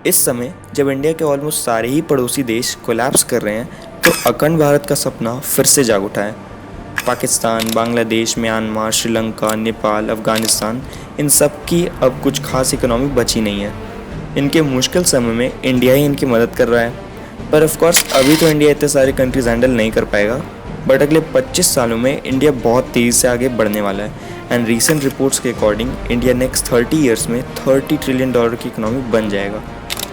इस समय जब इंडिया के ऑलमोस्ट सारे ही पड़ोसी देश कोलैप्स कर रहे हैं तो अखंड भारत का सपना फिर से जाग उठा है। पाकिस्तान, बांग्लादेश, म्यांमार, श्रीलंका, नेपाल, अफगानिस्तान, इन सब की अब कुछ खास इकोनॉमी बची नहीं है। इनके मुश्किल समय में इंडिया ही इनकी मदद कर रहा है। पर ऑफ कोर्स अभी तो इंडिया इतने सारे कंट्रीज हैंडल नहीं कर पाएगा, बट अगले 25 सालों में इंडिया बहुत तेज़ी से आगे बढ़ने वाला है। एंड रीसेंट रिपोर्ट्स के अकॉर्डिंग इंडिया नेक्स्ट 30 ईयर्स में $30 ट्रिलियन की इकोनॉमी बन जाएगा।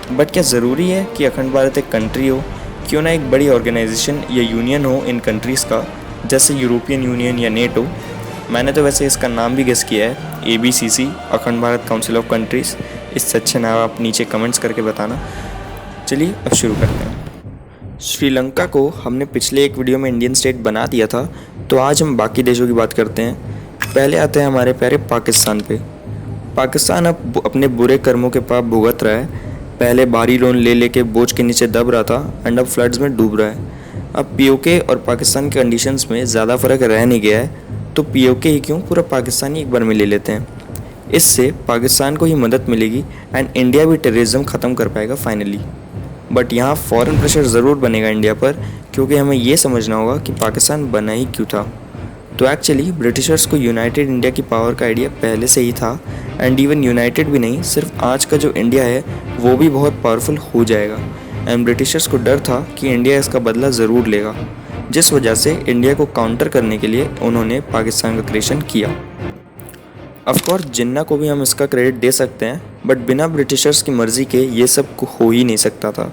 बट क्या ज़रूरी है कि अखंड भारत एक कंट्री हो? क्यों ना एक बड़ी ऑर्गेनाइजेशन या यूनियन हो इन कंट्रीज़ का, जैसे यूरोपियन यूनियन या नेटो। मैंने तो वैसे इसका नाम भी गेस किया है, ABCC, अखंड भारत काउंसिल ऑफ कंट्रीज़। इससे अच्छे नाम आप नीचे कमेंट्स करके बताना। चलिए अब शुरू करते हैं। श्रीलंका को हमने पिछले एक वीडियो में इंडियन स्टेट बना दिया था, तो आज हम बाकी देशों की बात करते हैं। पहले आते हैं हमारे प्यारे पाकिस्तान पे। पाकिस्तान अब अपने बुरे कर्मों के पाप भुगत रहा है। पहले भारी लोन ले लेके बोझ के नीचे दब रहा था एंड अब फ्लड्स में डूब रहा है। अब POK और पाकिस्तान के कंडीशंस में ज़्यादा फ़र्क रह नहीं गया है, तो POK ही क्यों, पूरा पाकिस्तान ही एक बार में ले लेते हैं। इससे पाकिस्तान को ही मदद मिलेगी एंड इंडिया भी टेररिज्म ख़त्म कर पाएगा फाइनली। बट यहाँ फॉरेन प्रेशर ज़रूर बनेगा इंडिया पर, क्योंकि हमें ये समझना होगा कि पाकिस्तान बना ही क्यों था। तो एक्चुअली ब्रिटिशर्स को यूनाइटेड इंडिया की पावर का आइडिया पहले से ही था। एंड इवन यूनाइटेड भी नहीं, सिर्फ आज का जो इंडिया है वो भी बहुत पावरफुल हो जाएगा। एंड ब्रिटिशर्स को डर था कि इंडिया इसका बदला ज़रूर लेगा, जिस वजह से इंडिया को काउंटर करने के लिए उन्होंने पाकिस्तान का क्रिएशन किया। ऑफकोर्स जिन्ना को भी हम इसका क्रेडिट दे सकते हैं, बट बिना ब्रिटिशर्स की मर्ज़ी के ये सब हो ही नहीं सकता था।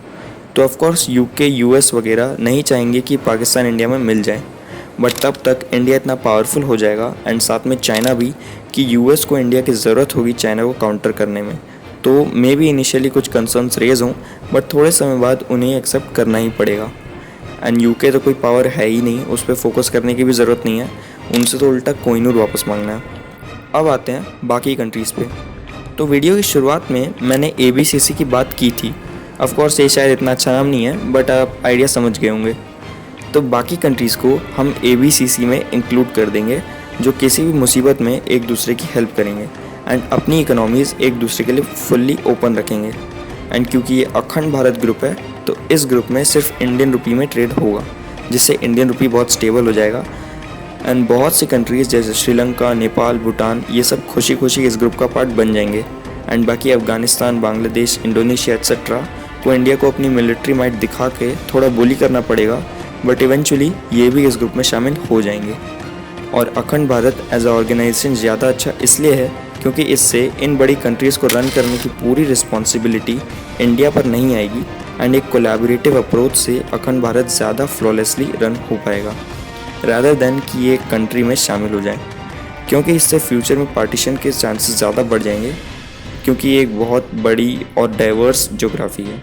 तो ऑफकोर्स UK, US वगैरह नहीं चाहेंगे कि पाकिस्तान इंडिया में मिल जाए, बट तब तक इंडिया इतना पावरफुल हो जाएगा एंड साथ में चाइना भी, कि US को इंडिया की ज़रूरत होगी चाइना को काउंटर करने में। तो मे बी इनिशियली कुछ कंसर्न्स रेज हों, बट थोड़े समय बाद उन्हें एक्सेप्ट करना ही पड़ेगा। एंड UK तो कोई पावर है ही नहीं, उस पर फोकस करने की भी ज़रूरत नहीं है, उनसे तो उल्टा कोहिनूर वापस मांगना है। अब आते हैं बाकी कंट्रीज़ पे। तो वीडियो की शुरुआत में मैंने ABCC की बात की थी। ऑफकोर्स ये शायद इतना अच्छा नाम नहीं है, बट आप आइडिया समझ गए होंगे। तो बाकी कंट्रीज़ को हम ABCC में इंक्लूड कर देंगे, जो किसी भी मुसीबत में एक दूसरे की हेल्प करेंगे एंड अपनी इकोनॉमीज़ एक दूसरे के लिए फुल्ली ओपन रखेंगे। एंड क्योंकि ये अखंड भारत ग्रुप है, तो इस ग्रुप में सिर्फ इंडियन रुपी में ट्रेड होगा, जिससे इंडियन रुपी बहुत स्टेबल हो जाएगा। एंड बहुत सी कंट्रीज़ जैसे श्रीलंका, नेपाल, भूटान, ये सब खुशी खुशी इस ग्रुप का पार्ट बन जाएंगे। एंड बाकी अफगानिस्तान, बांग्लादेश, इंडोनेशिया एक्सेट्रा को इंडिया को अपनी मिलिट्री माइट दिखा के थोड़ा बोली करना पड़ेगा, बट इवेंचुअली ये भी इस ग्रुप में शामिल हो जाएंगे। और अखंड भारत एज अ ऑर्गेनाइजेशन ज़्यादा अच्छा इसलिए है क्योंकि इससे इन बड़ी कंट्रीज़ को रन करने की पूरी रिस्पॉन्सिबिलिटी इंडिया पर नहीं आएगी एंड एक कोलैबोरेटिव अप्रोच से अखंड भारत ज़्यादा फ्लॉलेसली रन हो पाएगा, रादर देन कि ये एक कंट्री में शामिल हो जाए। क्योंकि इससे फ्यूचर में पार्टीशन के चांसेस ज़्यादा बढ़ जाएंगे, क्योंकि ये एक बहुत बड़ी और डाइवर्स ज्योग्राफी है।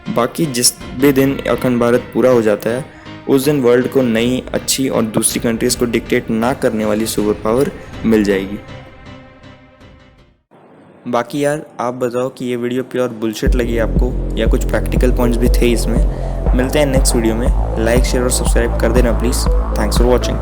बाकी जिस भी दिन अखंड भारत पूरा हो जाता है, उस दिन वर्ल्ड को नई, अच्छी और दूसरी कंट्रीज़ को डिक्टेट ना करने वाली सुपर पावर मिल जाएगी। बाकी यार आप बताओ कि ये वीडियो प्योर बुलशिट लगी आपको या कुछ प्रैक्टिकल पॉइंट्स भी थे इसमें। मिलते हैं नेक्स्ट वीडियो में। लाइक, शेयर और सब्सक्राइब कर देना प्लीज़। Thanks for watching.